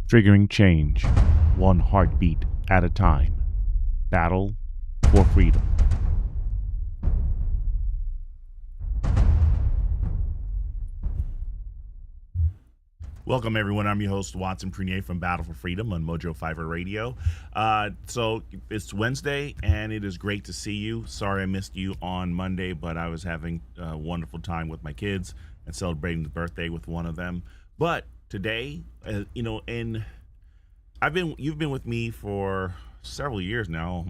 Triggering change, one heartbeat at a time. Battle for freedom. Welcome, everyone. I'm your host, Watson Prunier from Battle for Freedom on Mojo Fiverr Radio. So it's Wednesday, and it is great to see you. Sorry I missed you on Monday, but I was having a wonderful time with my kids and celebrating the birthday with one of them. But today, you've been with me for several years now,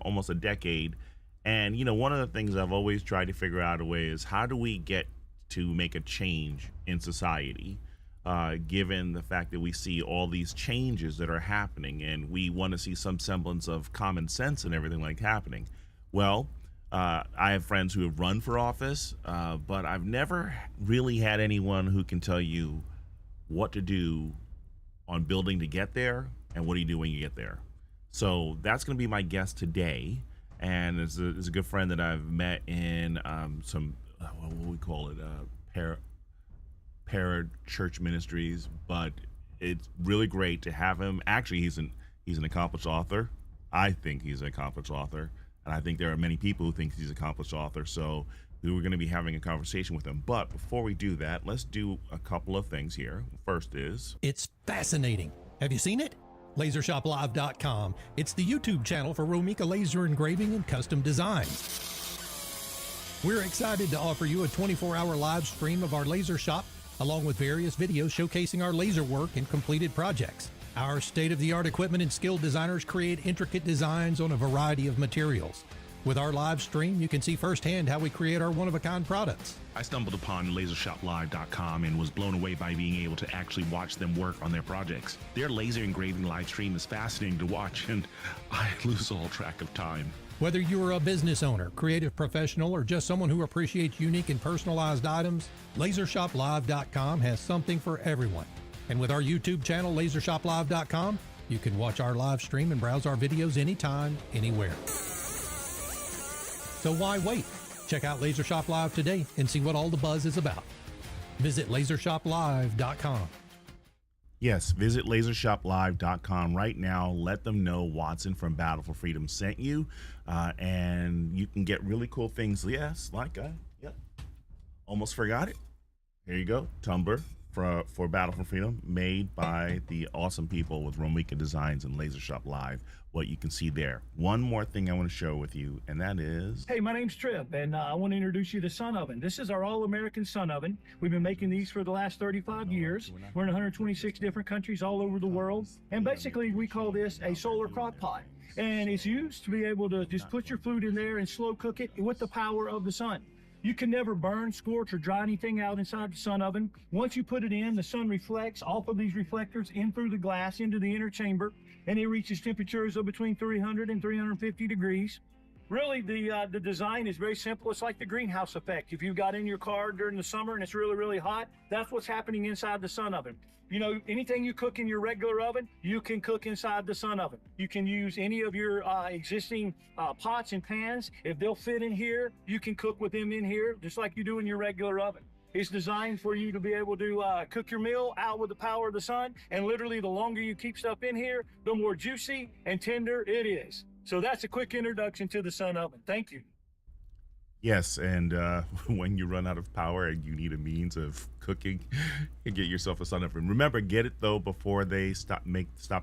almost a decade. And, one of the things I've always tried to figure out a way is how do we get to make a change in society? Given the fact that we see all these changes that are happening and we want to see some semblance of common sense and everything like happening. Well, I have friends who have run for office, but I've never really had anyone who can tell you what to do on building to get there and what do you do when you get there. So that's going to be my guest today. And it's a good friend that I've met in some, what do we call it, para-church ministries, but it's really great to have him. Actually, he's an accomplished author. I think he's an accomplished author, and I think there are many people who think he's an accomplished author, so we were going to be having a conversation with him. But before we do that, let's do a couple of things here. First is... It's fascinating. Have you seen it? LaserShopLive.com. It's the YouTube channel for Romika laser engraving and custom designs. We're excited to offer you a 24-hour live stream of our laser shop, along with various videos showcasing our laser work and completed projects. Our state-of-the-art equipment and skilled designers create intricate designs on a variety of materials. With our live stream, you can see firsthand how we create our one-of-a-kind products. I stumbled upon LaserShopLive.com and was blown away by being able to actually watch them work on their projects. Their laser engraving live stream is fascinating to watch, and I lose all track of time. Whether you're a business owner, creative professional, or just someone who appreciates unique and personalized items, LaserShopLive.com has something for everyone. And with our YouTube channel, LaserShopLive.com, you can watch our live stream and browse our videos anytime, anywhere. So why wait? Check out Laser Shop Live today and see what all the buzz is about. Visit LaserShopLive.com. Yes, visit LaserShopLive.com right now. Let them know Watson from Battle for Freedom sent you, and you can get really cool things. Yes, almost forgot it. Here you go, tumbler for Battle for Freedom, made by the awesome people with Romika Designs and Laser Shop Live. What you can see there. One more thing I want to share with you, and that is... Hey, my name's Trip, and I want to introduce you to Sun Oven. This is our all-American Sun Oven. We've been making these for the last 35 years. We're in 126 different countries all over the world, and basically we call this a solar crock pot. And it's used to be able to just put your food in there and slow cook it with the power of the sun. You can never burn, scorch, or dry anything out inside the Sun Oven. Once you put it in, the sun reflects off of these reflectors in through the glass into the inner chamber, and it reaches temperatures of between 300 and 350 degrees. Really, the design is very simple. It's like the greenhouse effect. If you got in your car during the summer and it's really, really hot, that's what's happening inside the Sun Oven. Anything you cook in your regular oven, you can cook inside the Sun Oven. You can use any of your existing pots and pans. If they'll fit in here, you can cook with them in here, just like you do in your regular oven. It's designed for you to be able to cook your meal out with the power of the sun, and literally the longer you keep stuff in here, the more juicy and tender it is. So that's a quick introduction to the Sun Oven. Thank you. Yes, and when you run out of power and you need a means of cooking, you get yourself a Sun Oven. Remember, get it though before they stop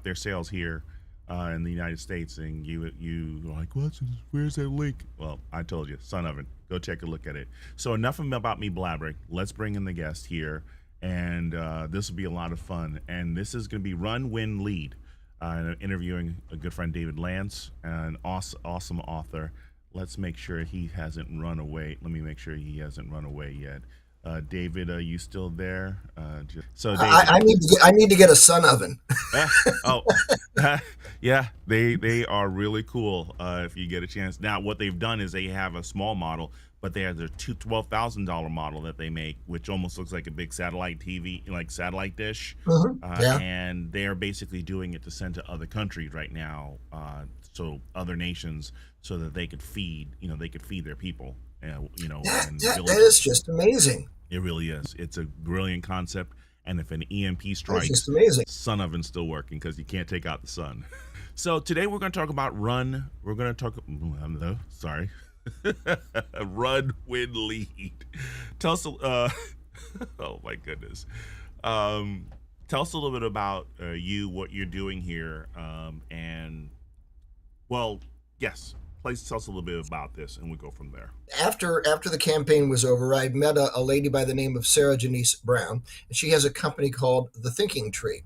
their sales here in the United States. And you like, where's that link? Well, I told you, Sun Oven. Go take a look at it. So enough about me blabbering. Let's bring in the guest here, and this will be a lot of fun. And this is going to be Run, Win, Lead. Interviewing a good friend, David Lantz, an awesome author. Let's make sure he hasn't run away. Let me make sure he hasn't run away yet. David, are you still there? David, I need to get a Sun Oven. Yeah, they are really cool. If you get a chance. Now, what they've done is they have a small model, but they have their $12,000 model that they make, which almost looks like a big satellite TV, like satellite dish. And they're basically doing it to send to other countries right now, so other nations, so that they could feed their people. That is just amazing. It really is. It's a brilliant concept. And if an EMP That's strikes, just amazing. sun oven's still working because you can't take out the sun. So today we're going to talk about run. We're going to talk. Sorry, run, win, lead. Tell us. Oh my goodness. Tell us a little bit about you, what you're doing here, and well, yes. Please tell us a little bit about this, and we'll go from there. After the campaign was over, I met a lady by the name of Sarah Janice Brown, and she has a company called The Thinking Tree.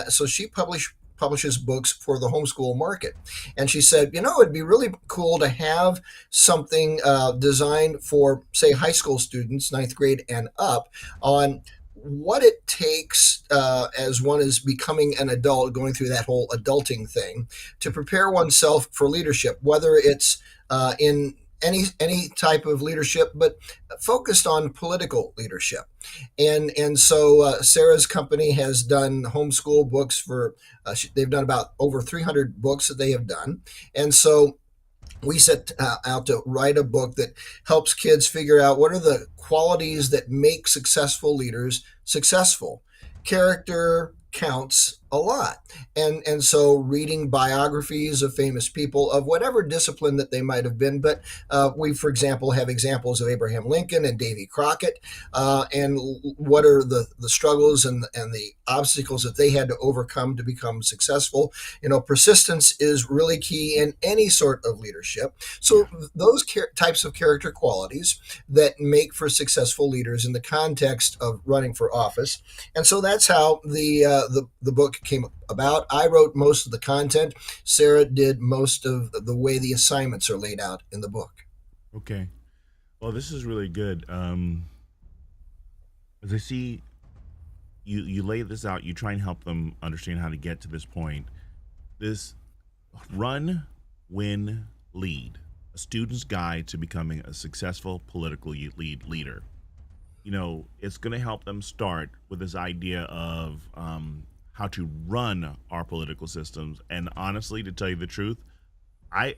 So she publishes books for the homeschool market. And she said, it'd be really cool to have something designed for, say, high school students, ninth grade and up, on what it takes as one is becoming an adult, going through that whole adulting thing, to prepare oneself for leadership, whether it's in any type of leadership, but focused on political leadership. And so Sarah's company has done homeschool books for, they've done about over 300 books that they have done. And so we set out to write a book that helps kids figure out what are the qualities that make successful leaders successful. Character counts a lot. And so reading biographies of famous people of whatever discipline that they might have been. But we, for example, have examples of Abraham Lincoln and Davy Crockett, and what are the struggles and the obstacles that they had to overcome to become successful. Persistence is really key in any sort of leadership. So those types of character qualities that make for successful leaders in the context of running for office. And so that's how the book came about. I wrote most of the content. Sarah did most of the way the assignments are laid out in the book. Okay. Well, this is really good. As I see you lay this out, you try and help them understand how to get to this point. This run, win, lead, a student's guide to becoming a successful political leader. It's going to help them start with this idea of how to run our political systems. And honestly, to tell you the truth, when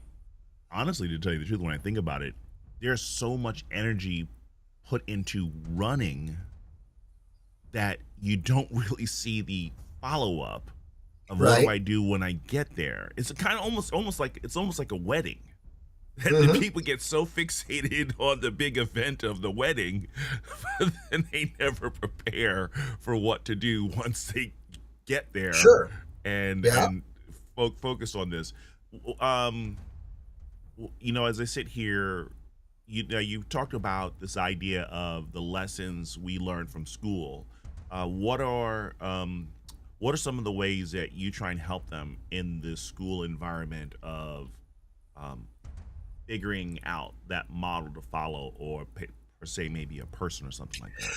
I think about it, there's so much energy put into running that you don't really see the follow-up of what do I do when I get there. It's kind of almost like a wedding. And the people get so fixated on the big event of the wedding, and they never prepare for what to do once they get there. Sure. And focus on this. As I sit here, you've talked about this idea of the lessons we learn from school. What are some of the ways that you try and help them in this school environment of figuring out that model to follow, or per se maybe a person or something like that?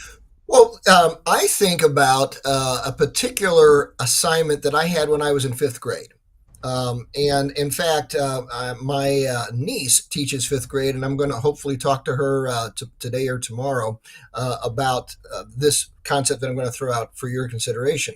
Well, I think about a particular assignment that I had when I was in fifth grade. And in fact, my niece teaches fifth grade, and I'm going to hopefully talk to her today or tomorrow about this concept that I'm going to throw out for your consideration.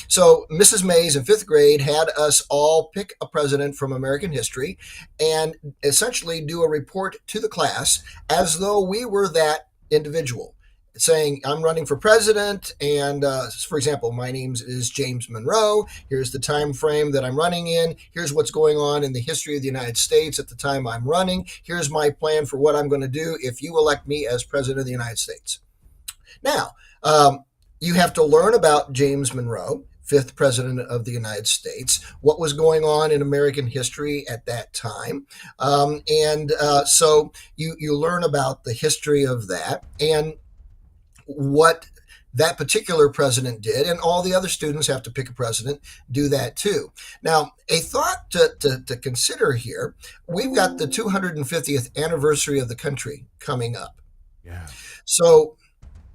So Mrs. Mays in fifth grade had us all pick a president from American history and essentially do a report to the class as though we were that individual, saying, I'm running for president, and for example, my name is James Monroe. Here's the time frame that I'm running in. Here's what's going on in the history of the United States at the time I'm running. Here's my plan for what I'm going to do if you elect me as president of the United States. Now, you have to learn about James Monroe, fifth president of the United States, what was going on in American history at that time. So you learn about the history of that and what that particular president did, and all the other students have to pick a president, do that too. Now, a thought to consider here, we've got the 250th anniversary of the country coming up. Yeah. So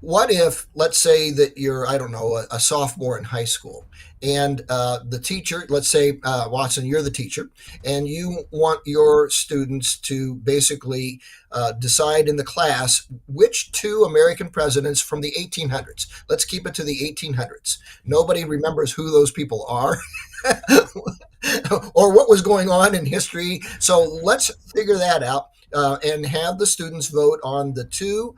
what if, let's say that you're, I don't know, a sophomore in high school, and the teacher, let's say, Watson, you're the teacher, and you want your students to basically decide in the class which two American presidents from the 1800s. Let's keep it to the 1800s. Nobody remembers who those people are or what was going on in history. So let's figure that out and have the students vote on the two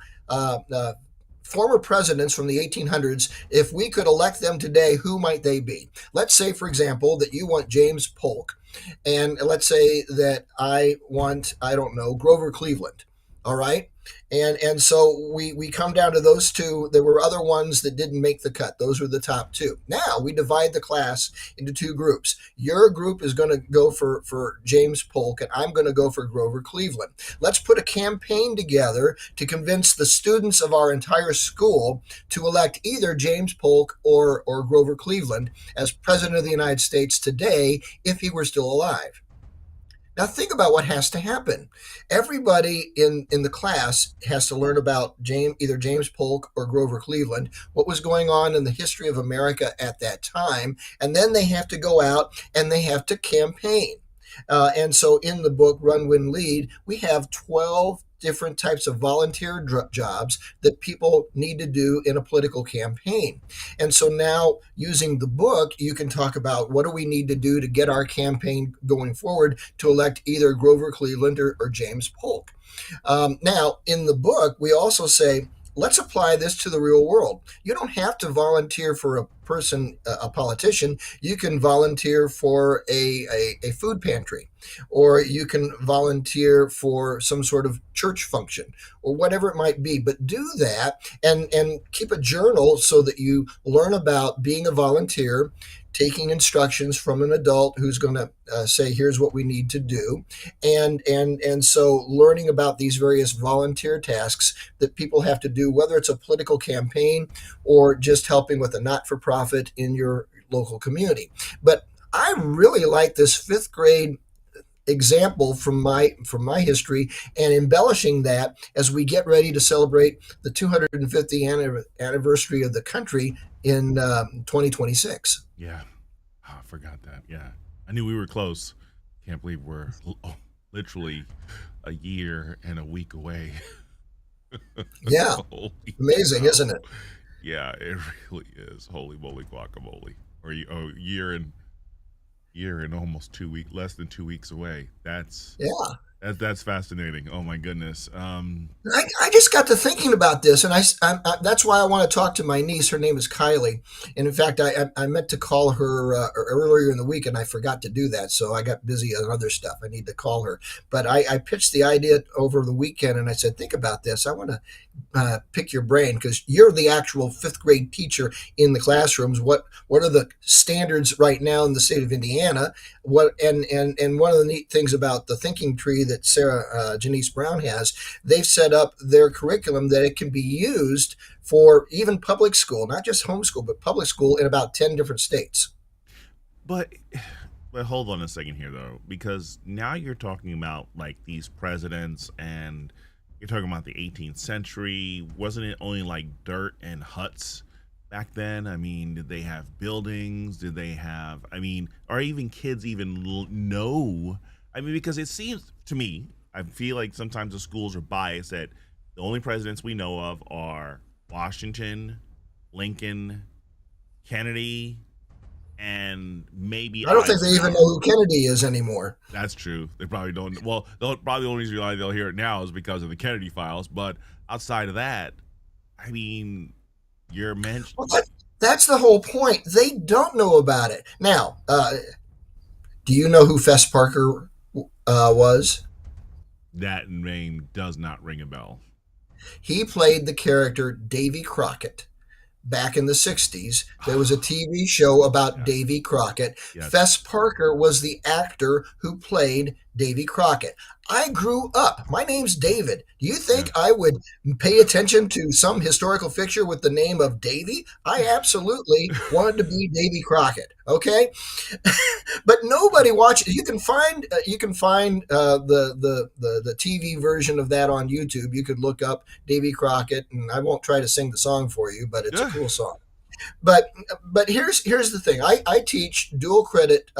former presidents from the 1800s, if we could elect them today, who might they be? Let's say, for example, that you want James Polk, and let's say that I want, I don't know, Grover Cleveland. All right. And so we come down to those two. There were other ones that didn't make the cut. Those were the top two. Now we divide the class into two groups. Your group is going to go for James Polk, and I'm going to go for Grover Cleveland. Let's put a campaign together to convince the students of our entire school to elect either James Polk or Grover Cleveland as president of the United States today if he were still alive. Now think about what has to happen. Everybody in the class has to learn about either James Polk or Grover Cleveland, what was going on in the history of America at that time, and then they have to go out and they have to campaign. And so in the book, Run, Win, Lead, we have 12 different types of volunteer jobs that people need to do in a political campaign. And so now using the book, you can talk about what do we need to do to get our campaign going forward to elect either Grover Cleveland or James Polk. Now, in the book, we also say, let's apply this to the real world. You don't have to volunteer for a politician. You can volunteer for a food pantry, or you can volunteer for some sort of church function, or whatever it might be. But do that and keep a journal so that you learn about being a volunteer, taking instructions from an adult who's going to say, here's what we need to do. And so learning about these various volunteer tasks that people have to do, whether it's a political campaign or just helping with a not-for-profit in your local community. But I really like this fifth grade example from my history, and embellishing that as we get ready to celebrate the 250th anniversary of the country in 2026. Yeah. Oh, I forgot that. Yeah. I knew we were close. Can't believe we're literally a year and a week away. Yeah. Amazing, isn't it? Yeah, it really is. Holy moly guacamole. Or year and almost 2 weeks, less than 2 weeks away. That's fascinating. Oh my goodness. I just got to thinking about this, and that's why I want to talk to my niece. Her name is Kylie, and in fact, I meant to call her earlier in the week, and I forgot to do that. So I got busy on other stuff. I need to call her, but I pitched the idea over the weekend, and I said, think about this. I want to pick your brain because you're the actual fifth grade teacher in the classrooms. What are the standards right now in the state of Indiana? And one of the neat things about the thinking tree that Sarah Janice Brown has, they've set up their curriculum that it can be used for even public school, not just homeschool, but public school in about 10 different states. But hold on a second here though, because now you're talking about like these presidents, and you're talking about the 18th century. Wasn't it only like dirt and huts back then? I mean, did they have buildings? Did they have, I mean, or even kids even know? I mean, because it seems to me, I feel like sometimes the schools are biased that the only presidents we know of are Washington, Lincoln, Kennedy, and maybe I don't think they even know who Kennedy is anymore. That's true. They probably don't. Well, probably the only reason why they'll hear it now is because of the Kennedy files. But outside of that, I mean, you're mentioned. Well, that's the whole point. They don't know about it. Now, do you know who Fess Parker was? That name does not ring a bell. He played the character Davy Crockett. Back in the 60s, there was a TV show about Davy Crockett. Yes. Fess Parker was the actor who played Davy Crockett. I grew up. My name's David. Do you think I would pay attention to some historical figure with the name of Davy? I absolutely wanted to be Davy Crockett. Okay, but nobody watches. You can find the TV version of that on YouTube. You could look up Davy Crockett, and I won't try to sing the song for you, but it's a cool song. But here's the thing. I teach dual credit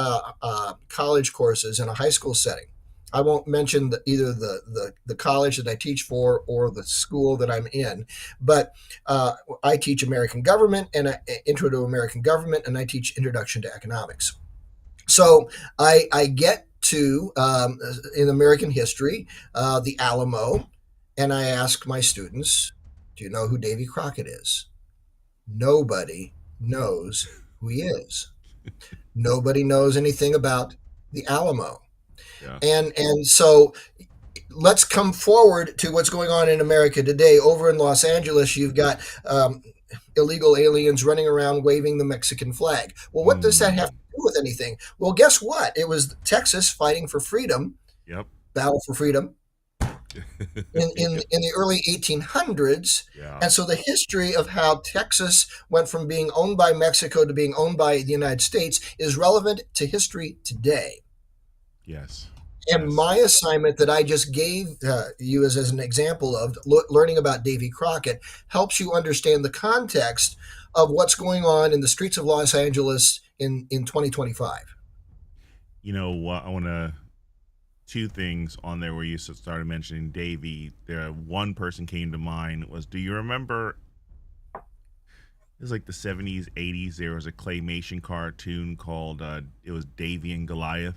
college courses in a high school setting. I won't mention either the college that I teach for or the school that I'm in, but I teach American government and Intro to American Government, and I teach Introduction to Economics. So I get to, in American history, the Alamo, and I ask my students, Do you know who Davy Crockett is? Nobody knows who he is. Nobody knows anything about the Alamo. Yeah. And so let's come forward to what's going on in America today. Over in Los Angeles, you've got illegal aliens running around waving the Mexican flag. Well, what does that have to do with anything? Well, guess what? It was Texas fighting for freedom, Yep. battle for freedom, in the early 1800s. Yeah. And so the history of how Texas went from being owned by Mexico to being owned by the United States is relevant to history today. Yes. And Yes. my assignment that I just gave you as an example of learning about Davy Crockett helps you understand the context of what's going on in the streets of Los Angeles in 2025. You know what? I want to two things on there where you started mentioning Davy. There, one person came to mind was, do you remember? It was like the 70s, 80s. There was a claymation cartoon called it was Davy and Goliath.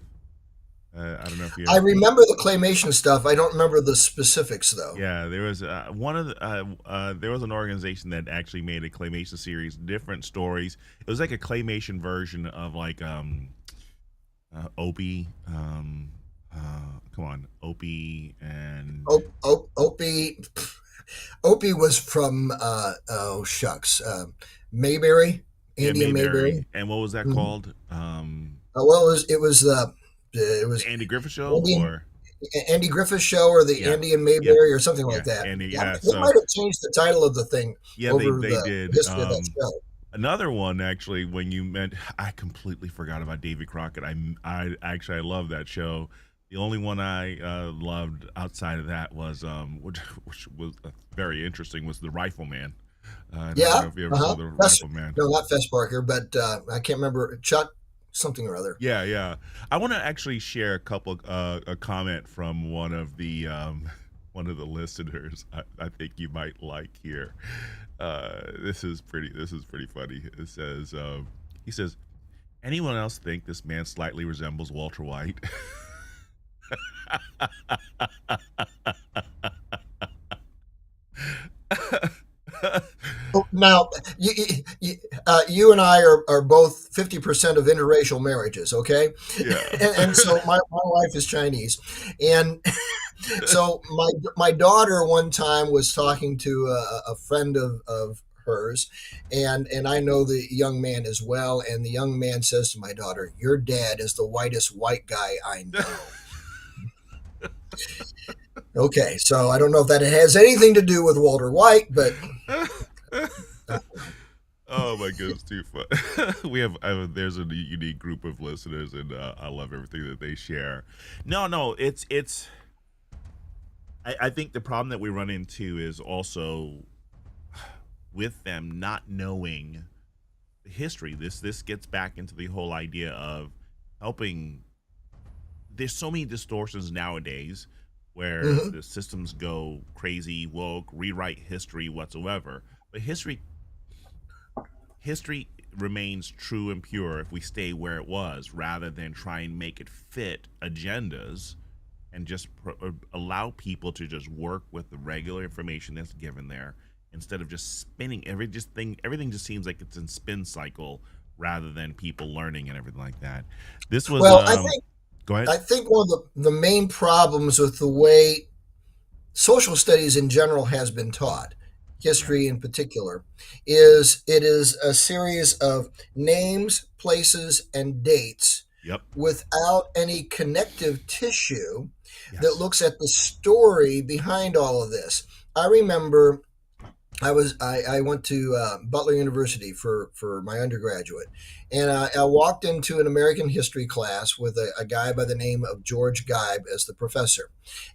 I don't know if you. I remember the claymation stuff. I don't remember the specifics, though. Yeah, there was one of the there was an organization that actually made a claymation series, different stories. It was like a claymation version of like Opie. Come on, Opie and Opie was from Mayberry, Andy and Mayberry. And what was that called? Well, it was The Andy Griffith Show, or Andy Griffith Show, or the Andy and Mayberry, or something like that. Andy, They so might have changed the title of the thing. Yeah, over they the did. History of that show. Another one, actually, when you meant, I completely forgot about Davy Crockett. I actually I love that show. The only one I loved outside of that was which was very interesting, was the Rifleman. I don't know if you ever saw the Rifleman. No, not Fess Parker, but I can't remember, Chuck something or other. Yeah. I want to actually share a comment from one of the listeners. I think you might like here. This is pretty funny. It says he says, anyone else think this man slightly resembles Walter White? Now, you and I are both 50% of interracial marriages, okay? Yeah. and so my wife is Chinese. And so my daughter one time was talking to a friend of hers, and I know the young man as well. And the young man says to my daughter, "Your dad is the whitest white guy I know." Okay, so I don't know if that has anything to do with Walter White, but oh my goodness, too fun. There's a unique group of listeners, and I love everything that they share. No, it's. I think the problem that we run into is also with them not knowing the history. This gets back into the whole idea of helping. There's so many distortions nowadays where the systems go crazy, woke, rewrite history whatsoever. But history remains true and pure if we stay where it was, rather than try and make it fit agendas and just allow people to just work with the regular information that's given there, instead of just spinning everything just seems like it's in spin cycle rather than people learning and everything like that. This was go ahead. I think one of the main problems with the way social studies in general has been taught, history in particular, is it is a series of names, places, and dates without any connective tissue that looks at the story behind all of this. I remember I went to Butler University for my undergraduate, and I walked into an American history class with a guy by the name of George Geib as the professor,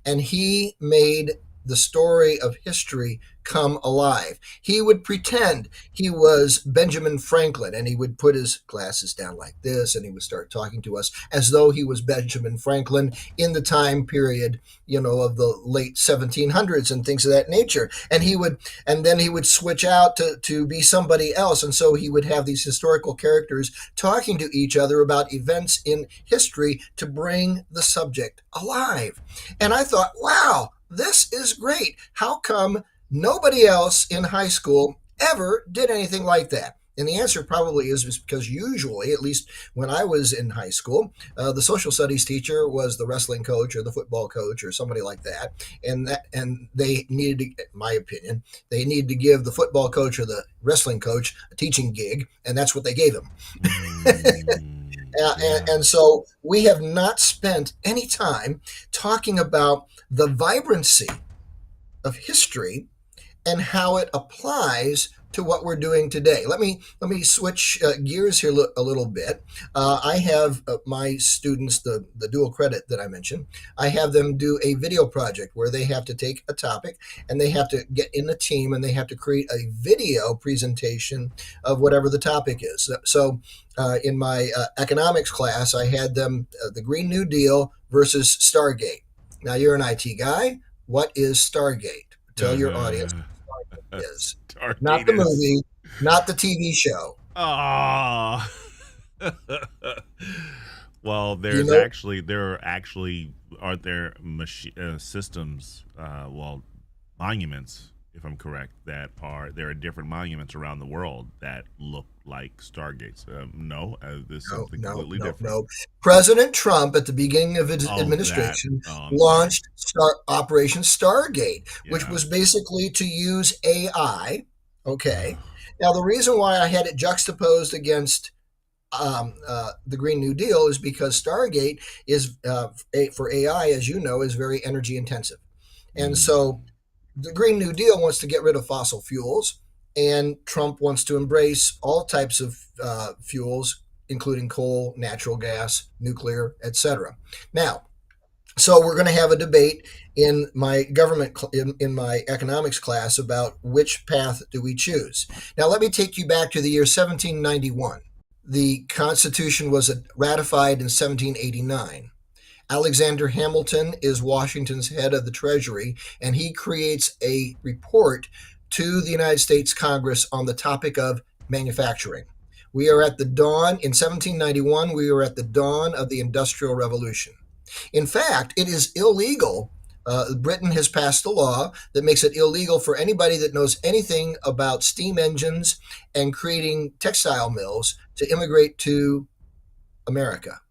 and he made the story of history come alive. He would pretend he was Benjamin Franklin, and he would put his glasses down like this, and he would start talking to us as though he was Benjamin Franklin in the time period, of the late 1700s and things of that nature. And then he would switch out to be somebody else, and so he would have these historical characters talking to each other about events in history to bring the subject alive. And I thought, wow, this is great. How come Nobody else in high school ever did anything like that. And the answer probably is because usually, at least when I was in high school, the social studies teacher was the wrestling coach or the football coach or somebody like that, and they needed to, in my opinion, they needed to give the football coach or the wrestling coach a teaching gig, and that's what they gave him. And so we have not spent any time talking about the vibrancy of history and how it applies to what we're doing today. Let me switch gears here a little bit. I have my students, the dual credit that I mentioned, I have them do a video project where they have to take a topic and they have to get in a team and they have to create a video presentation of whatever the topic is. So in my economics class, I had them the Green New Deal versus Stargate. Now, you're an IT guy. What is Stargate? Tell your audience what Stargate is. Stargate Not the movie, not the TV show. Ah. Well, You know, aren't there systems, monuments, if I'm correct, there are different monuments around the world that look like Stargates. No, this is something completely different. No. President Trump, at the beginning of his Oh, administration, that. launched Operation Stargate, which Yeah. was basically to use AI. Okay. Now, the reason why I had it juxtaposed against the Green New Deal is because Stargate is for AI, as you know, is very energy intensive, and so the Green New Deal wants to get rid of fossil fuels, and Trump wants to embrace all types of fuels, including coal, natural gas, nuclear, etc. Now, so we're going to have a debate in my in my economics class about which path do we choose. Now, let me take you back to the year 1791. The Constitution was ratified in 1789. Alexander Hamilton is Washington's head of the Treasury, and he creates a report to the United States Congress on the topic of manufacturing. We are at the dawn, in 1791, we are at the dawn of the Industrial Revolution. In fact, it is illegal. Britain has passed a law that makes it illegal for anybody that knows anything about steam engines and creating textile mills to immigrate to America.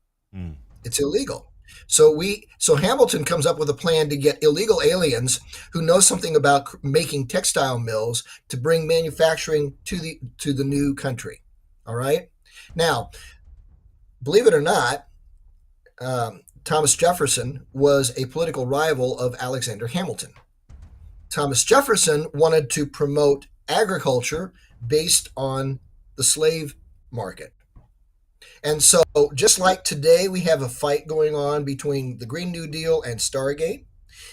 It's illegal. So Hamilton comes up with a plan to get illegal aliens who know something about making textile mills to bring manufacturing to the new country. All right. Now, believe it or not, Thomas Jefferson was a political rival of Alexander Hamilton. Thomas Jefferson wanted to promote agriculture based on the slave market. And so, just like today, we have a fight going on between the Green New Deal and Stargate.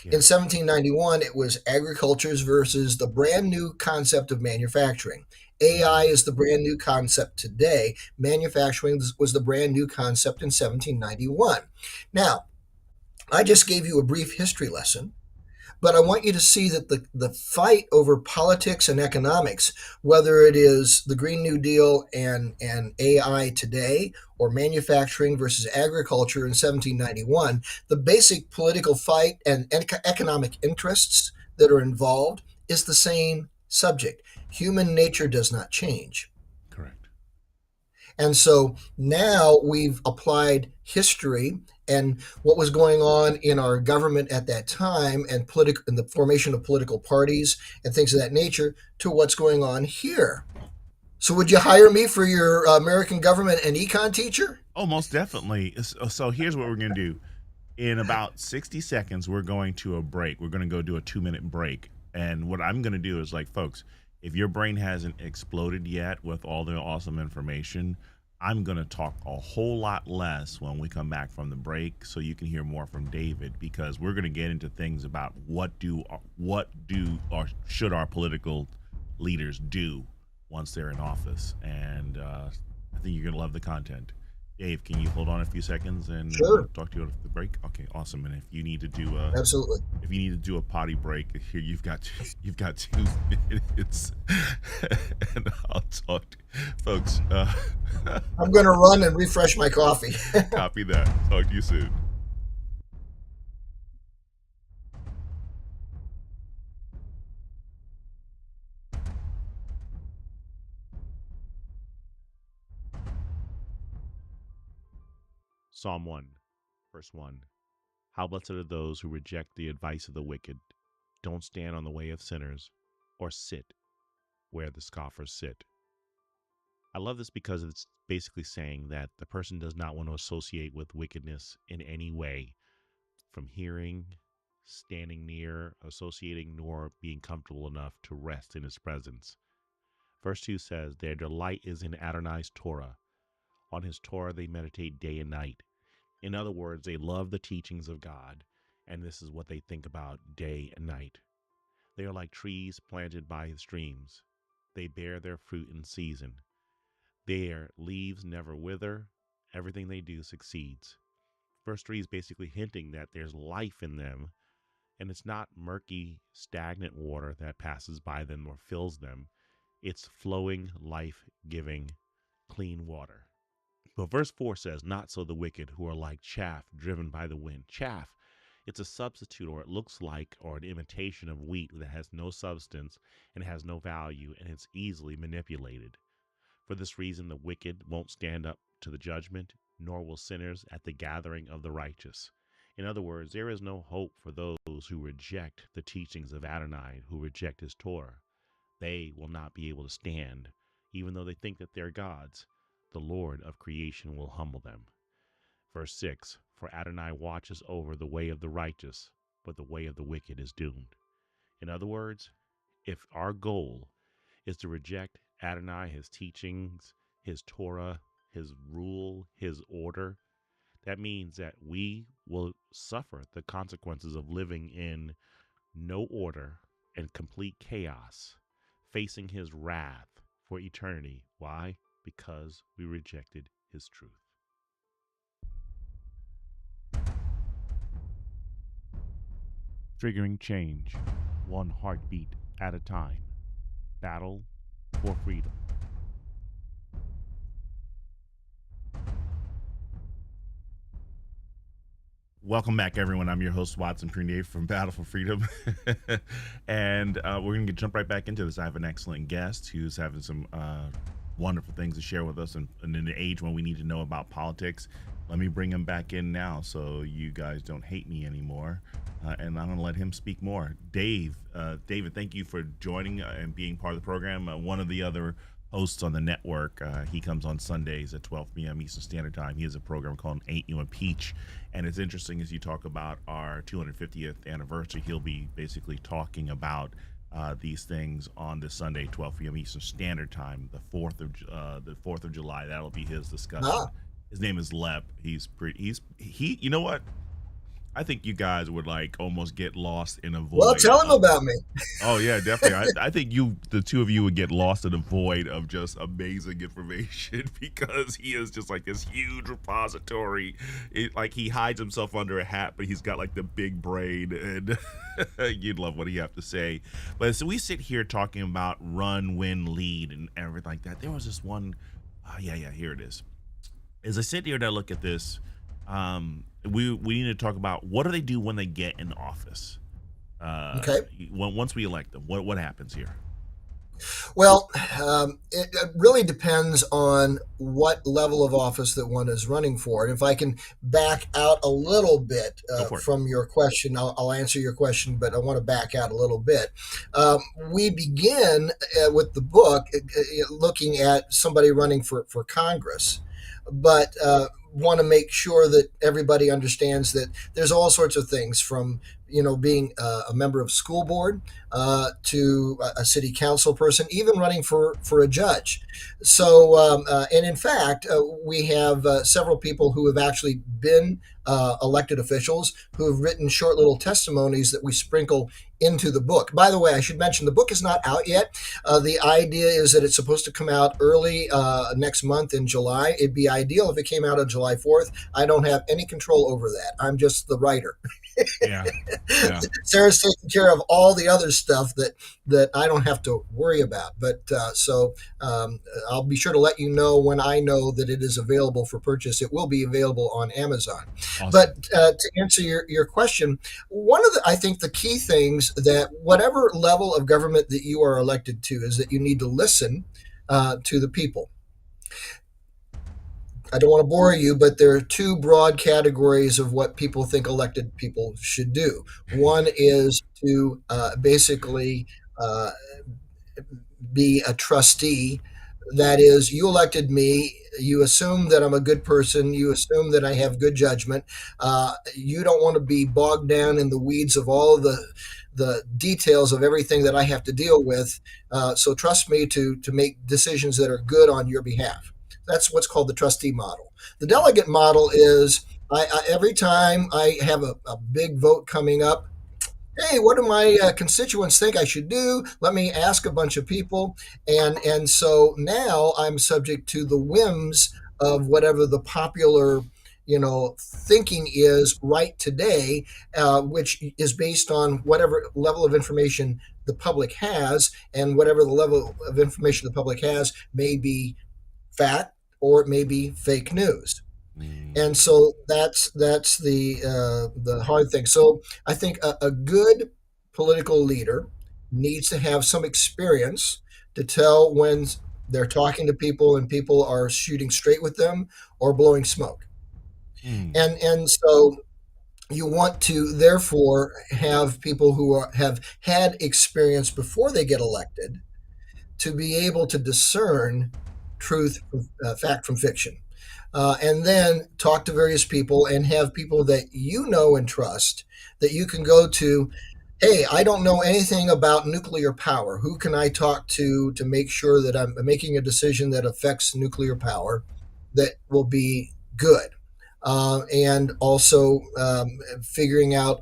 In 1791, it was agriculture's versus the brand new concept of manufacturing. AI is the brand new concept today. Manufacturing was the brand new concept in 1791. Now, I just gave you a brief history lesson, but I want you to see that the fight over politics and economics, whether it is the Green New Deal and AI today, or manufacturing versus agriculture in 1791, the basic political fight and economic interests that are involved is the same subject. Human nature does not change. Correct. And so now we've applied history and what was going on in our government at that time and in the formation of political parties and things of that nature to what's going on here. So would you hire me for your American government and econ teacher? Oh, most definitely. So here's what we're going to do. In about 60 seconds, we're going to a break. We're going to go do a 2-minute break. And what I'm going to do is, like, folks, if your brain hasn't exploded yet with all the awesome information, I'm going to talk a whole lot less when we come back from the break so you can hear more from David, because we're going to get into things about what or should our political leaders do once they're in office. And I think you're going to love the content. Dave, can you hold on a few seconds and Sure. talk to you at the break? Okay, awesome. And if you need to do Absolutely. if you need to do a potty break, here you've got 2 minutes, and I'll talk to folks. I'm going to run and refresh my coffee. Copy that. Talk to you soon. Psalm 1, verse 1. How blessed are those who reject the advice of the wicked, don't stand on the way of sinners, or sit where the scoffers sit. I love this because it's basically saying that the person does not want to associate with wickedness in any way, from hearing, standing near, associating, nor being comfortable enough to rest in his presence. Verse 2 says, their delight is in Adonai's Torah. On his Torah they meditate day and night. In other words, they love the teachings of God, and this is what they think about day and night. They are like trees planted by his streams. They bear their fruit in season. Their leaves never wither. Everything they do succeeds. Verse 3 is basically hinting that there's life in them, and it's not murky, stagnant water that passes by them or fills them. It's flowing, life-giving, clean water. But verse 4 says, not so the wicked, who are like chaff driven by the wind. Chaff, it's a substitute, or it looks like, or an imitation of wheat that has no substance and has no value, and it's easily manipulated. For this reason, the wicked won't stand up to the judgment, nor will sinners at the gathering of the righteous. In other words, there is no hope for those who reject the teachings of Adonai, who reject his Torah. They will not be able to stand, even though they think that they're gods. The Lord of creation will humble them. Verse 6, for Adonai watches over the way of the righteous, but the way of the wicked is doomed. In other words, if our goal is to reject Adonai, his teachings, his Torah, his rule, his order, that means that we will suffer the consequences of living in no order and complete chaos, facing his wrath for eternity. Why? Because we rejected his truth. Triggering change, one heartbeat at a time. Battle for freedom. Welcome back, everyone. I'm your host, Watson Prunier from Battle for Freedom. And we're going to jump right back into this. I have an excellent guest who's having some wonderful things to share with us. And in an age when we need to know about politics, let me bring him back in now so you guys don't hate me anymore. And I'm going to let him speak more. David, thank you for joining and being part of the program. One of the other hosts on the network, he comes on Sundays at 12 p.m. Eastern Standard Time. He has a program called Ain't You Impeach. And it's interesting as you talk about our 250th anniversary, he'll be basically talking about these things on this Sunday, 12 p.m. Eastern Standard Time, the 4th of July. That'll be his discussion. His name is Lep. He, you know what? I think you guys would like almost get lost in a void. Well, tell him about me. Oh yeah, definitely. I think the two of you would get lost in a void of just amazing information because he is just like this huge repository. Like he hides himself under a hat, but he's got like the big brain, and you'd love what he have to say. But so we sit here talking about run, win, lead, and everything like that. There was this one. Here it is. As I sit here and I look at this. We need to talk about what do they do when they get in office. Okay. Once we elect them, what happens here? Well, it really depends on what level of office that one is running for. And if I can back out a little bit from your question, I'll answer your question, but I want to back out a little bit. We begin with the book looking at somebody running for Congress, but want to make sure that everybody understands that there's all sorts of things from being a member of school board to a city council person, even running for a judge. So, and in fact, we have several people who have actually been elected officials who have written short little testimonies that we sprinkle into the book. By the way, I should mention the book is not out yet. The idea is that it's supposed to come out early next month in July. It'd be ideal if it came out on July 4th. I don't have any control over that. I'm just the writer. Yeah. Sarah's taking care of all the other stuff that I don't have to worry about. But so I'll be sure to let you know when I know that it is available for purchase. It will be available on Amazon. Awesome. But to answer your question, one of I think the key things that whatever level of government that you are elected to is that you need to listen to the people. I don't want to bore you, but there are two broad categories of what people think elected people should do. One is to basically uh, be a trustee. That is, you elected me. You assume that I'm a good person. You assume that I have good judgment. You don't want to be bogged down in the weeds of all the details of everything that I have to deal with. So trust me to make decisions that are good on your behalf. That's what's called the trustee model. The delegate model is every time I have a big vote coming up, hey, what do my constituents think I should do? Let me ask a bunch of people, and so now I'm subject to the whims of whatever the popular thinking is right today, which is based on whatever level of information the public has, and whatever the level of information the public has may be fact or it may be fake news. And so that's the hard thing. So I think a good political leader needs to have some experience to tell when they're talking to people and people are shooting straight with them or blowing smoke. And so you want to therefore have people have had experience before they get elected to be able to discern truth, fact from fiction. And then talk to various people and have people that you know and trust that you can go to. Hey, I don't know anything about nuclear power. Who can I talk to make sure that I'm making a decision that affects nuclear power that will be good? And also figuring out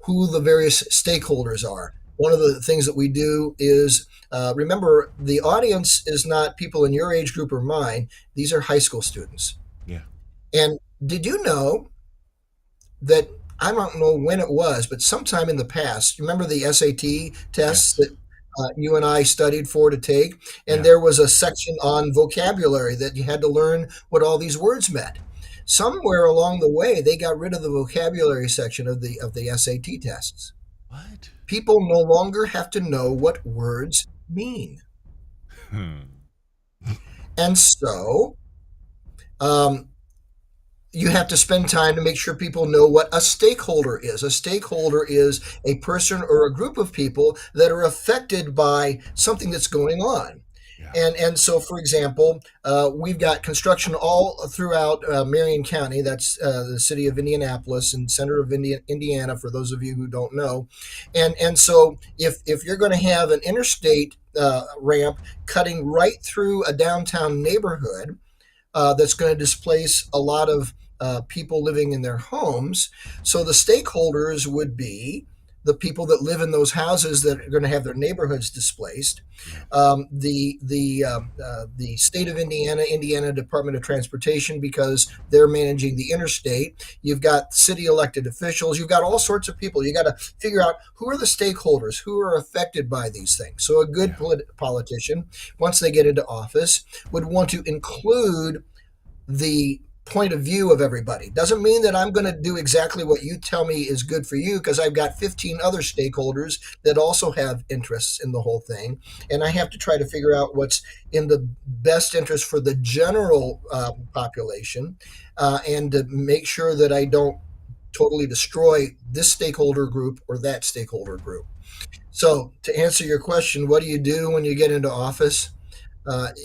who the various stakeholders are. One of the things that we do is remember, the audience is not people in your age group or mine. These are high school students. Yeah. And did you know that, I don't know when it was, but sometime in the past, remember the SAT tests Yes. that you and I studied for to take? And Yeah. there was a section on vocabulary that you had to learn what all these words meant. Somewhere along the way, they got rid of the vocabulary section of the SAT tests. What? People no longer have to know what words mean. And so you have to spend time to make sure people know what a stakeholder is. A stakeholder is a person or a group of people that are affected by something that's going on. Yeah. And so, for example, we've got construction all throughout Marion County. That's the city of Indianapolis and center of Indiana, for those of you who don't know. And so if you're going to have an interstate ramp cutting right through a downtown neighborhood, that's going to displace a lot of people living in their homes. So the stakeholders would be the people that live in those houses that are going to have their neighborhoods displaced. The state of Indiana Department of Transportation, because they're managing the interstate. You've got city elected officials. You've got all sorts of people. You got to figure out who are the stakeholders, who are affected by these things. So a good politician, once they get into office, would want to include the point of view of everybody. Doesn't mean that I'm going to do exactly what you tell me is good for you, because I've got 15 other stakeholders that also have interests in the whole thing. And I have to try to figure out what's in the best interest for the general population, and to make sure that I don't totally destroy this stakeholder group or that stakeholder group. So to answer your question, what do you do when you get into office?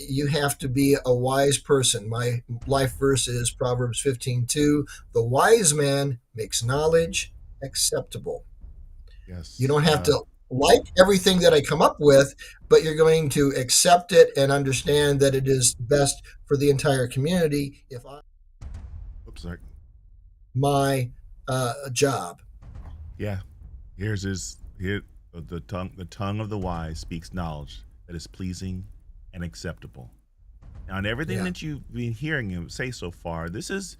You have to be a wise person. My life verse is Proverbs 15:2. The wise man makes knowledge acceptable. Yes. You don't have to like everything that I come up with, but you're going to accept it and understand that it is best for the entire community if I Sorry. my job. Yeah. Here the tongue of the wise speaks knowledge that is pleasing and acceptable. Now, in everything that you've been hearing him say so far, this is,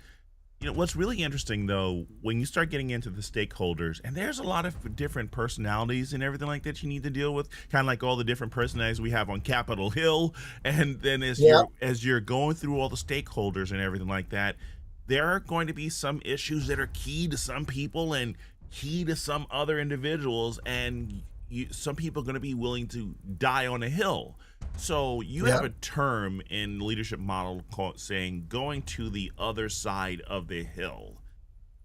what's really interesting though, when you start getting into the stakeholders, and there's a lot of different personalities and everything like that you need to deal with, kind of like all the different personalities we have on Capitol Hill. And then as you're going through all the stakeholders and everything like that, there are going to be some issues that are key to some people and key to some other individuals, and some people are going to be willing to die on a hill So you have Yeah. a term in leadership model called saying going to the other side of the hill. How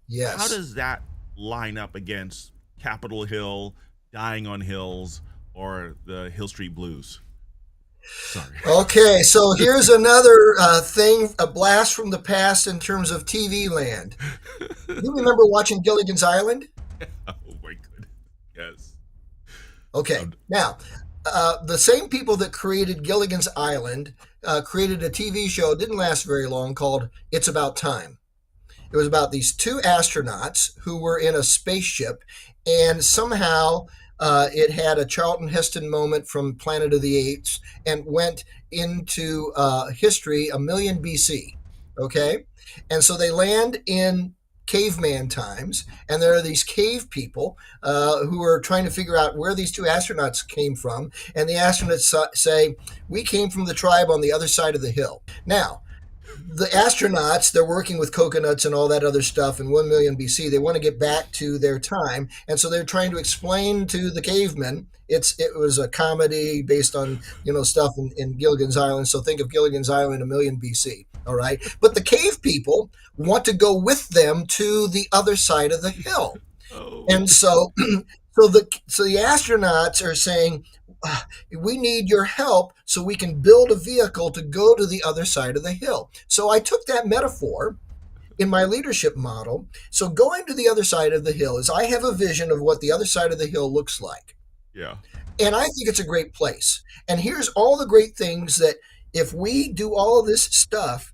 Yes. does that line up against Capitol Hill, dying on hills, or the Hill Street Blues? Sorry. Okay, so here's another thing, a blast from the past in terms of TV land. You remember watching Gilligan's Island? Oh my goodness. Yes. Okay, Um, now, the same people that created Gilligan's Island created a TV show, didn't last very long, called It's About Time. It was about these two astronauts who were in a spaceship, and somehow it had a Charlton Heston moment from Planet of the Apes and went into history a million BC. Okay? And so they land in caveman times, and there are these cave people who are trying to figure out where these two astronauts came from. And the astronauts say, "We came from the tribe on the other side of the hill." Now, the astronauts, they're working with coconuts and all that other stuff in 1 million BC. They want to get back to their time. And so they're trying to explain to the cavemen. It was a comedy based on, stuff in Gilligan's Island. So think of Gilligan's Island 1 million BC. All right. But the cave people want to go with them to the other side of the hill. oh. And so, so the astronauts are saying, we need your help so we can build a vehicle to go to the other side of the hill. So I took that metaphor in my leadership model. So going to the other side of the hill is I have a vision of what the other side of the hill looks like. Yeah. And I think it's a great place. And here's all the great things that if we do all of this stuff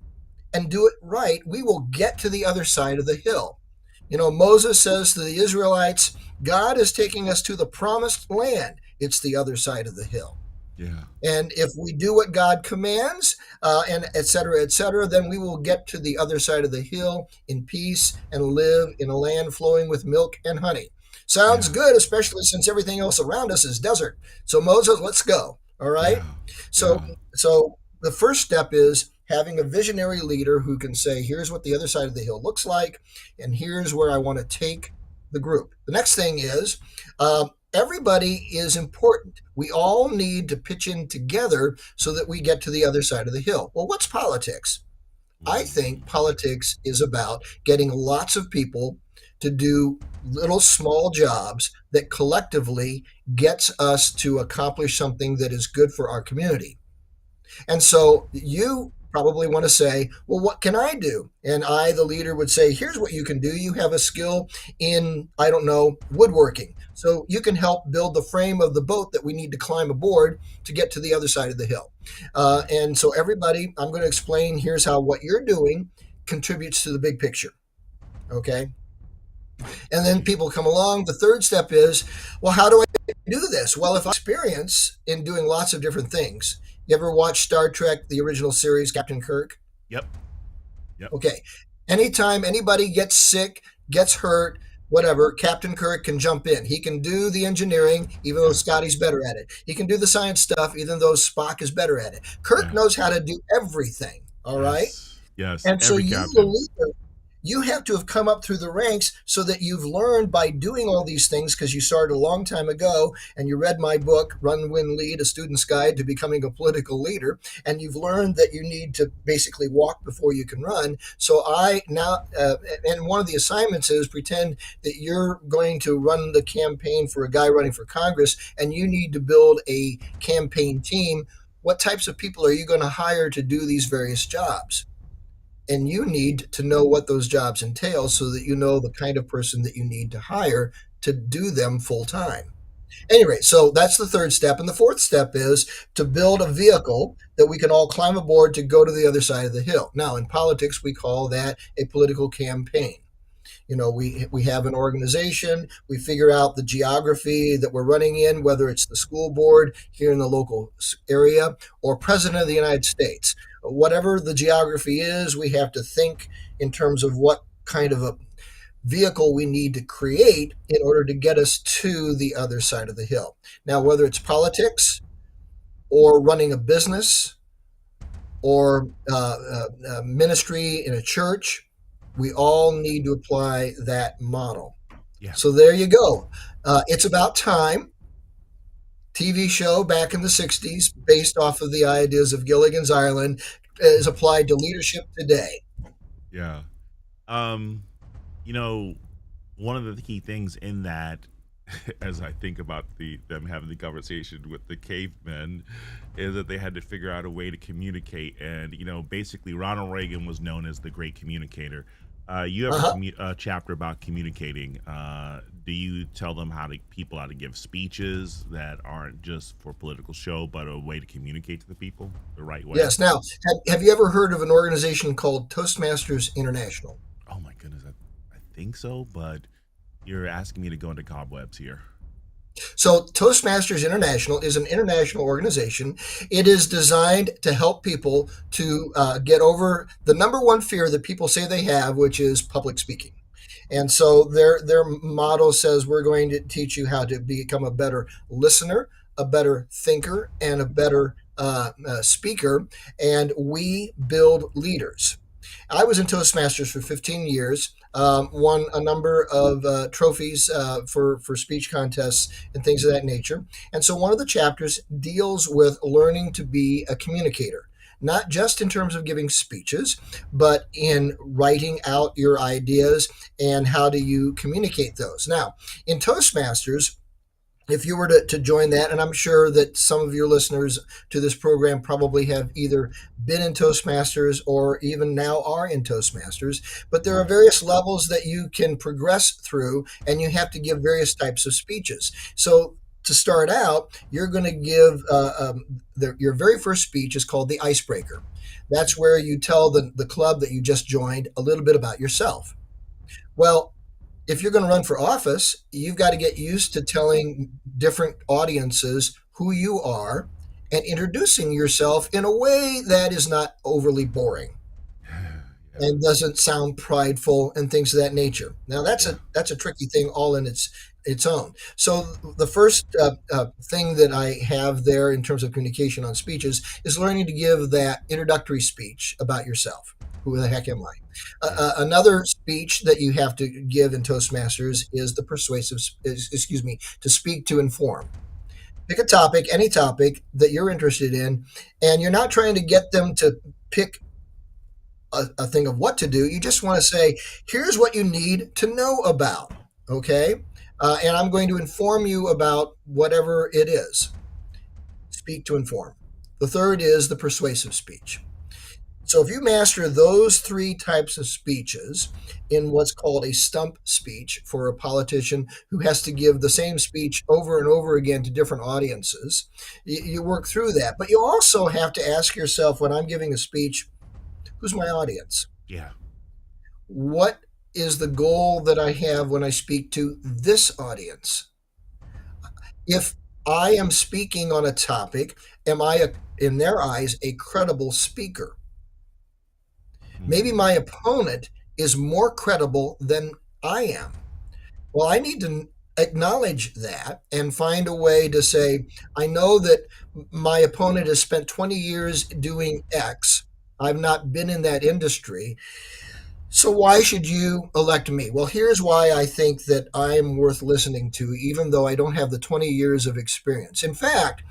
and do it right, we will get to the other side of the hill. Moses says to the Israelites, God is taking us to the promised land. It's the other side of the hill. Yeah. And if we do what God commands, and et cetera, then we will get to the other side of the hill in peace and live in a land flowing with milk and honey. Sounds Yeah. good, especially since everything else around us is desert. So Moses, let's go. All right. Yeah. So, Yeah. so the first step is having a visionary leader who can say, here's what the other side of the hill looks like, and here's where I want to take the group. The next thing is everybody is important. We all need to pitch in together so that we get to the other side of the hill. Well, what's politics? I think politics is about getting lots of people to do little small jobs that collectively gets us to accomplish something that is good for our community. And so you probably want to say, well, what can I do? And I, the leader, would say, here's what you can do. You have a skill in, I don't know, woodworking. So you can help build the frame of the boat that we need to climb aboard to get to the other side of the hill. And so everybody, I'm going to explain, here's how what you're doing contributes to the big picture. Okay. And then people come along. The third step is, well, how do I do this? Well, if I experience in doing lots of different things, you ever watch Star Trek, the original series, Captain Kirk? Yep. Yep. Okay. Anytime anybody gets sick, gets hurt, whatever, Captain Kirk can jump in. He can do the engineering, even though Scotty's better at it. He can do the science stuff, even though Spock is better at it. Kirk knows how to do everything. All right. Yes. And so Every you, captain. the leader, you have to have come up through the ranks so that you've learned by doing all these things because you started a long time ago and you read my book, Run, Win, Lead, A Student's Guide to Becoming a Political Leader. And you've learned that you need to basically walk before you can run. So I now, and one of the assignments is pretend that you're going to run the campaign for a guy running for Congress and you need to build a campaign team. What types of people are you going to hire to do these various jobs? And you need to know what those jobs entail so that you know the kind of person that you need to hire to do them full time. Anyway, so that's the third step. And the fourth step is to build a vehicle that we can all climb aboard to go to the other side of the hill. Now, in politics, we call that a political campaign. We have an organization, we figure out the geography that we're running in, whether it's the school board here in the local area or president of the United States. Whatever the geography is, we have to think in terms of what kind of a vehicle we need to create in order to get us to the other side of the hill. Now, whether it's politics or running a business or ministry in a church, we all need to apply that model. Yeah. So there you go. It's about time. TV show back in the 60s based off of the ideas of Gilligan's Island is applied to leadership today. Yeah. Um, you know, one of the key things in that, as I think about them having the conversation with the cavemen, is that they had to figure out a way to communicate. And basically, Ronald Reagan was known as the great communicator. You have Uh-huh. a chapter about communicating. Do you tell them people how to give speeches that aren't just for political show, but a way to communicate to the people the right way? Yes. Now, have you ever heard of an organization called Toastmasters International? Oh my goodness, I think so, but you're asking me to go into cobwebs here. So, Toastmasters International is an international organization. It is designed to help people to get over the number one fear that people say they have, which is public speaking. And so their motto says we're going to teach you how to become a better listener, a better thinker, and a better speaker. And we build leaders. I was in Toastmasters for 15 years, won a number of trophies for speech contests and things of that nature. And so one of the chapters deals with learning to be a communicator, not just in terms of giving speeches, but in writing out your ideas and how do you communicate those. Now, in Toastmasters, if you were to join that, and I'm sure that some of your listeners to this program probably have either been in Toastmasters or even now are in Toastmasters, but there are various levels that you can progress through, and you have to give various types of speeches. So to start out, you're going to give your very first speech is called the icebreaker. That's where you tell the club that you just joined a little bit about yourself. Well, if you're going to run for office, you've got to get used to telling different audiences who you are and introducing yourself in a way that is not overly boring Yeah. and doesn't sound prideful and things of that nature. Now Yeah. that's a tricky thing all in its own. So the first thing that I have there in terms of communication on speeches is learning to give that introductory speech about yourself. Who the heck am I? Yeah. Another speech that you have to give in Toastmasters is the persuasive, excuse me, to speak to inform. Pick a topic, any topic that you're interested in, and you're not trying to get them to pick a thing of what to do. You just want to say, here's what you need to know about, okay? And I'm going to inform you about whatever it is. Speak to inform. The third is the persuasive speech. So if you master those three types of speeches in what's called a stump speech for a politician who has to give the same speech over and over again to different audiences, you work through that. But you also have to ask yourself, when I'm giving a speech, who's my audience? Yeah. What is the goal that I have when I speak to this audience? If I am speaking on a topic, am I, in their eyes, a credible speaker? Maybe my opponent is more credible than I am. Well, I need to acknowledge that and find a way to say, I know that my opponent has spent 20 years doing X. I've not been in that industry. So why should you elect me? Well, here's why I think that I'm worth listening to, even though I don't have the 20 years of experience. In fact,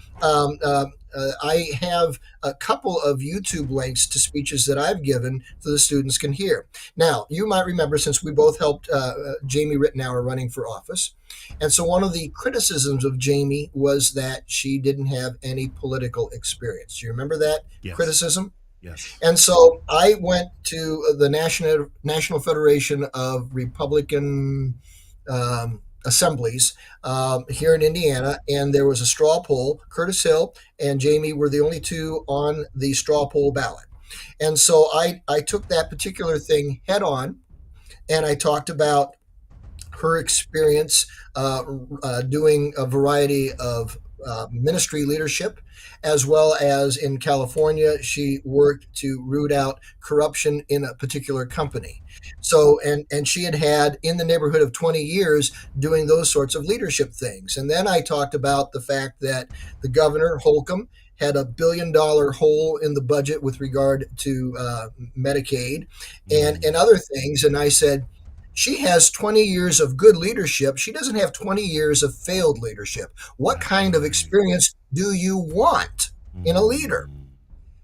I have a couple of YouTube links to speeches that I've given so the students can hear. Now, you might remember, since we both helped Jamie Rittenauer running for office, and so one of the criticisms of Jamie was that she didn't have any political experience. Do you remember that Yes. criticism? Yes. And so I went to the National Federation of Republican Assemblies here in Indiana, and there was a straw poll. Curtis Hill and Jamie were the only two on the straw poll ballot. And so I took that particular thing head on, and I talked about her experience doing a variety of ministry leadership, as well as in California, she worked to root out corruption in a particular company. So, and she had in the neighborhood of 20 years doing those sorts of leadership things. And then I talked about the fact that the governor, Holcomb, had $1 billion hole in the budget with regard to Medicaid and other things. And I said, She has 20 years of good leadership. She doesn't have 20 years of failed leadership. What That's kind of right. experience do you want in a leader? Mm,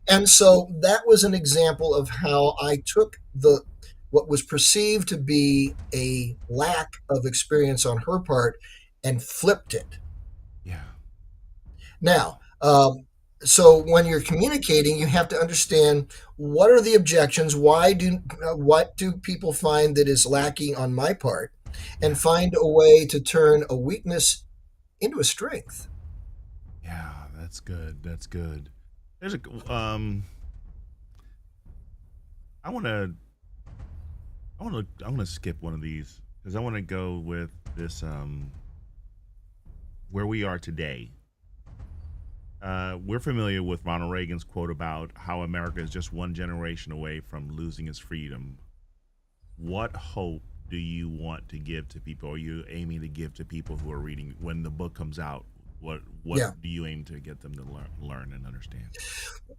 And so that was an example of how I took the what was perceived to be a lack of experience on her part and flipped it. yeah. Now, so when you're communicating, you have to understand what are the objections. What do people find that is lacking on my part, and Yeah. find a way to turn a weakness into a strength. Yeah. That's good. That's good. There's a I want to I want to skip one of these because I want to go with this where we are today. We're familiar with Ronald Reagan's quote about how America is just one generation away from losing its freedom. What hope do you want to give to people? Are you aiming to give to people who are reading when the book comes out? What Yeah. do you aim to get them to learn and understand?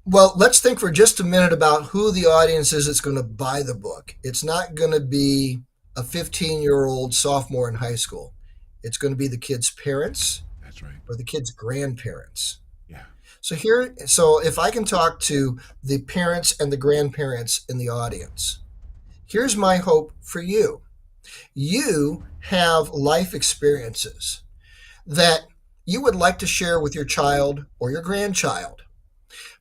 Well, let's think for just a minute about who the audience is that's going to buy the book. It's not going to be a 15-year-old sophomore in high school. It's going to be the kid's parents That's right. or the kid's grandparents. Yeah. So if I can talk to the parents and the grandparents in the audience, here's my hope for you. You have life experiences that you would like to share with your child or your grandchild,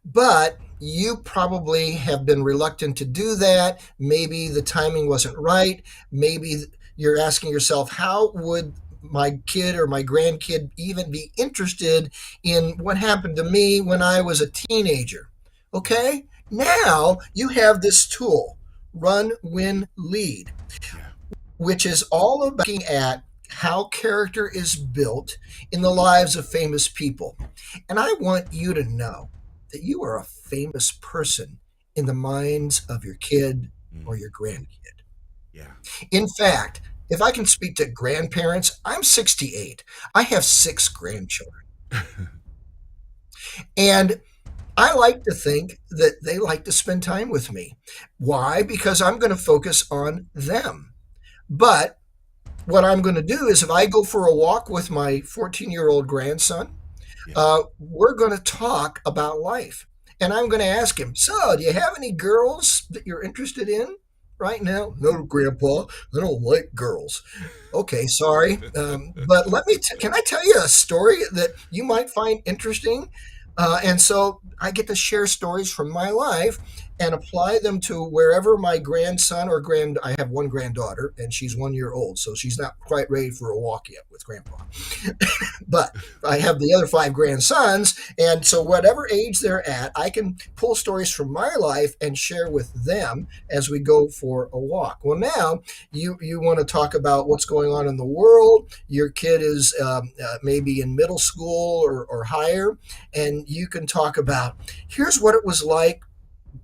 but you probably have been reluctant to do that. Maybe the timing wasn't right. Maybe you're asking yourself, how would my kid or my grandkid even be interested in what happened to me when I was a teenager? Okay, now you have this tool, Run, Win, Lead, Yeah. which is all about looking at how character is built in the lives of famous people. And I want you to know that you are a famous person in the minds of your kid or Mm, your grandkid. yeah. In fact, if I can speak to grandparents, I'm 68. I have 6 grandchildren. And I like to think that they like to spend time with me. Why? Because I'm going to focus on them. But what I'm going to do is if I go for a walk with my 14-year-old grandson, Yeah. we're going to talk about life. And I'm going to ask him, so, do you have any girls that you're interested in right now? No, Grandpa, I don't like girls. Okay, sorry. But can I tell you a story that you might find interesting? And so I get to share stories from my life and apply them to wherever my grandson I have one granddaughter and she's 1 year old, so she's not quite ready for a walk yet with Grandpa. But I have the other 5 grandsons, and so whatever age they're at, I can pull stories from my life and share with them as we go for a walk. Well, now you want to talk about what's going on in the world. Your kid is maybe in middle school or higher, and you can talk about here's what it was like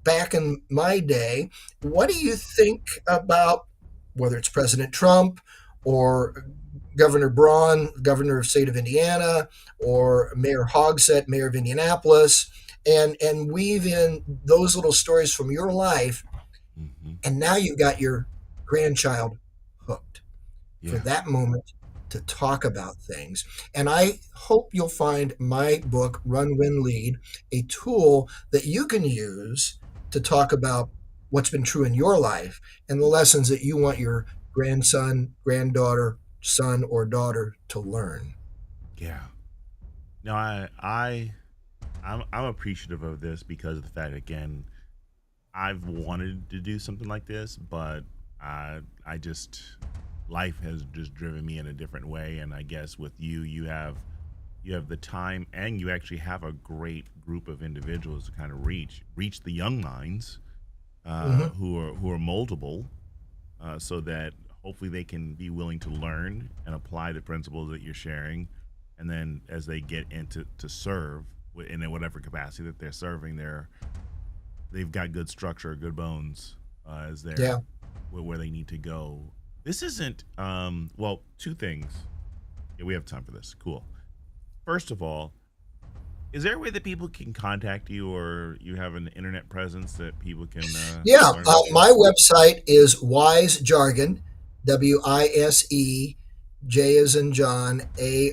back in my day. What do you think about whether it's President Trump or Governor Braun, governor of the state of Indiana, or Mayor Hogsett, mayor of Indianapolis, and weave in those little stories from your life, Hmm. and now you've got your grandchild hooked for Yeah. that moment to talk about things. And I hope you'll find my book, Run, Win, Lead, a tool that you can use to talk about what's been true in your life and the lessons that you want your grandson, granddaughter, son, or daughter to learn. Yeah. No, I'm appreciative of this because of the fact again I've wanted to do something like this, but I just life has just driven me in a different way, and I guess with you, you have the time, and you actually have a great group of individuals to kind of reach the young minds Hmm. who are moldable, so that hopefully they can be willing to learn and apply the principles that you're sharing, and then as they get into to serve in whatever capacity that they're serving, they've got good structure, good bones as they're Yeah. where they need to go. This isn't well, two things. Yeah, we have time for this. Cool. First of all, is there a way that people can contact you, or you have an internet presence that people can Yeah. learn about you? My website is wisejargon.com. WISE, as in John,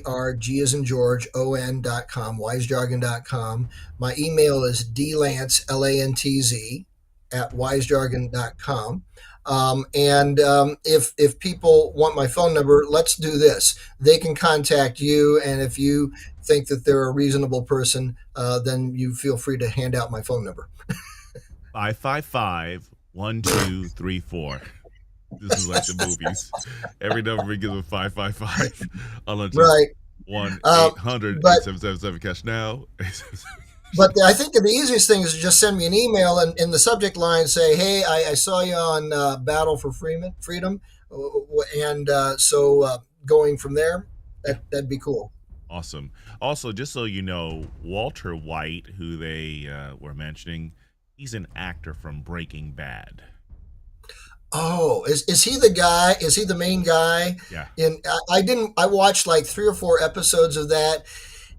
ARG as in George, ON.com, wisejargon.com. My email is dlantz, LANTZ, at wisejargon.com. If people want my phone number, let's do this. They can contact you, and if you think that they're a reasonable person, then you feel free to hand out my phone number. 555-1234. This is like the movies. Every number begins with 555. Unless Right. 1-800-8777 cash now. But I think the easiest thing is to just send me an email and in the subject line say, "Hey, I saw you on Battle for Freedom," and going from there, that'd be cool. Awesome. Also, just so you know, Walter White, who they were mentioning, he's an actor from Breaking Bad. Oh, is he the guy? Is he the main guy? Yeah. I watched like 3 or 4 episodes of that,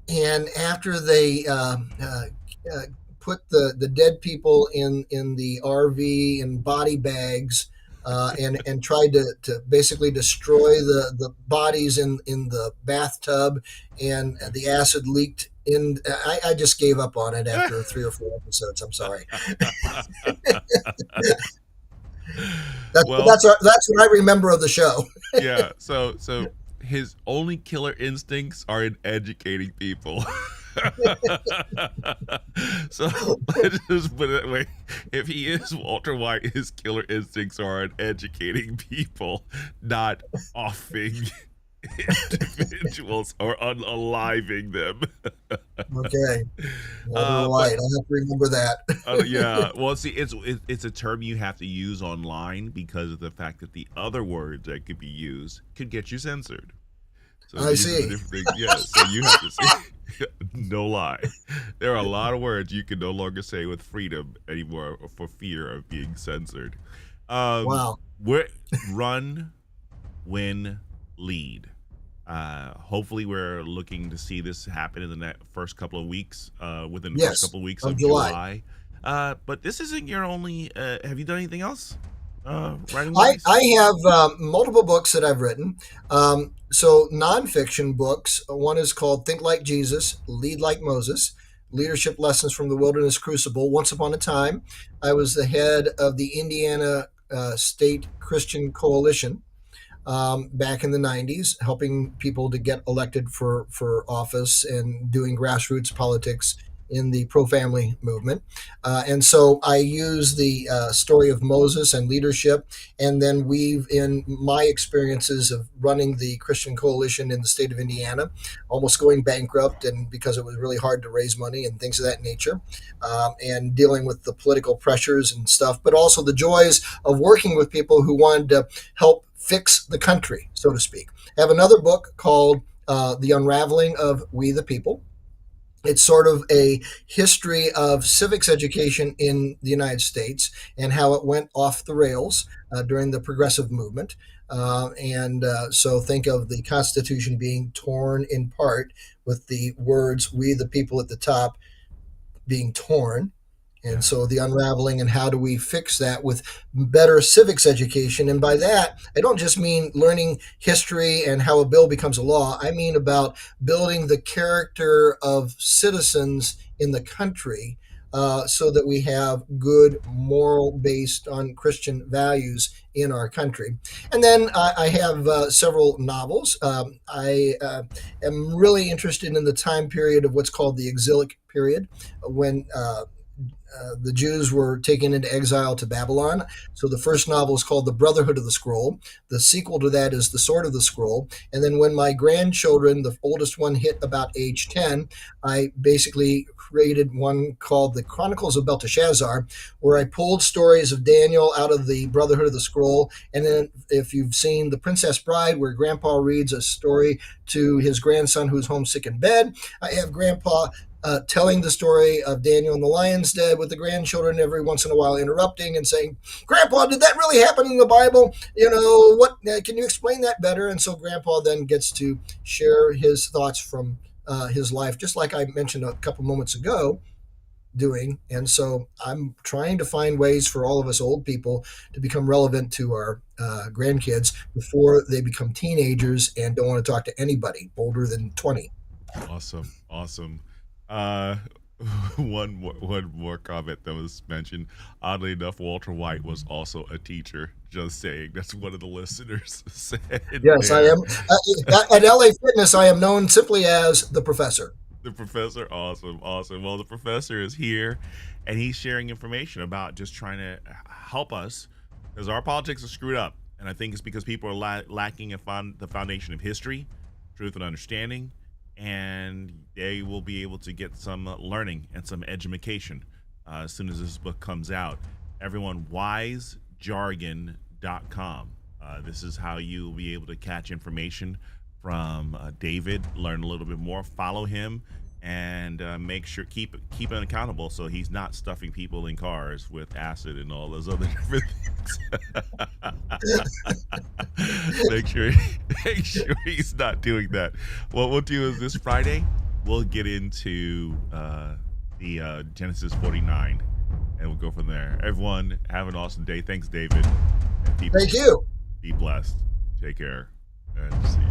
and after they put the dead people in the RV in body bags, and tried to basically destroy the bodies in the bathtub, and the acid leaked in. I just gave up on it after 3 or 4 episodes. I'm sorry. That's what I remember of the show. Yeah. So his only killer instincts are in educating people. So let's just put it that way. If he is Walter White, his killer instincts are in educating people, not offing individuals or unaliving them. Okay. Walter White. I have to remember that. Yeah. Well, see, it's a term you have to use online because of the fact that the other words that could be used could get you censored. So I see. Yeah, so you have to see. No lie. There are a lot of words you can no longer say with freedom anymore for fear of being censored. Wow. Run, win, lead. Hopefully we're looking to see this happen in the first couple of weeks, within the first couple of weeks of July. But this isn't your only, have you done anything else? Writing-wise? I have multiple books that I've written. So nonfiction books. One is called Think Like Jesus, Lead Like Moses, Leadership Lessons from the Wilderness Crucible. Once upon a time, I was the head of the Indiana State Christian Coalition back in the 90s, helping people to get elected for office and doing grassroots politics in the pro-family movement. And so I use the story of Moses and leadership, and then weave in my experiences of running the Christian Coalition in the state of Indiana, almost going bankrupt, and because it was really hard to raise money and things of that nature, and dealing with the political pressures and stuff, but also the joys of working with people who wanted to help fix the country, so to speak. I have another book called The Unraveling of We the People. It's sort of a history of civics education in the United States and how it went off the rails during the progressive movement. So think of the Constitution being torn in part with the words "we the people" at the top being torn. And so the unraveling and how do we fix that with better civics education. And by that, I don't just mean learning history and how a bill becomes a law. I mean about building the character of citizens in the country so that we have good moral based on Christian values in our country. And then I have several novels. I am really interested in the time period of what's called the exilic period, when the Jews were taken into exile to Babylon. So the first novel is called The Brotherhood of the Scroll. The sequel to that is The Sword of the Scroll. And then when my grandchildren, the oldest one, hit about age 10, I basically created one called The Chronicles of Belteshazzar, where I pulled stories of Daniel out of the Brotherhood of the Scroll. And then if you've seen The Princess Bride, where Grandpa reads a story to his grandson who's homesick in bed, I have Grandpa telling the story of Daniel and the lion's den with the grandchildren every once in a while, interrupting and saying, "Grandpa, did that really happen in the Bible? You know, what? Can you explain that better?" And so Grandpa then gets to share his thoughts from his life, just like I mentioned a couple moments ago. doing. And so I'm trying to find ways for all of us old people to become relevant to our grandkids before they become teenagers and don't want to talk to anybody older than 20. Awesome, awesome. Uh, one more comment that was mentioned. Oddly enough, Walter White was also a teacher. Just saying, that's one of the listeners said. Yes, I There. am. At LA Fitness, I am known simply as the professor. The professor, awesome, awesome. Well, the professor is here, and he's sharing information about just trying to help us, because our politics are screwed up, and I think it's because people are lacking the foundation of history, truth, and understanding, and they will be able to get some learning and some education as soon as this book comes out. Everyone, wisejargon.com. This is how you'll be able to catch information from David, learn a little bit more, follow him, and make sure keep him accountable so he's not stuffing people in cars with acid and all those other different things. make sure he's not doing that. What we'll do is this Friday we'll get into the Genesis 49, and we'll go from there. Everyone, have an awesome day. Thanks, David. And Thank you. Be blessed. Take care, and see you.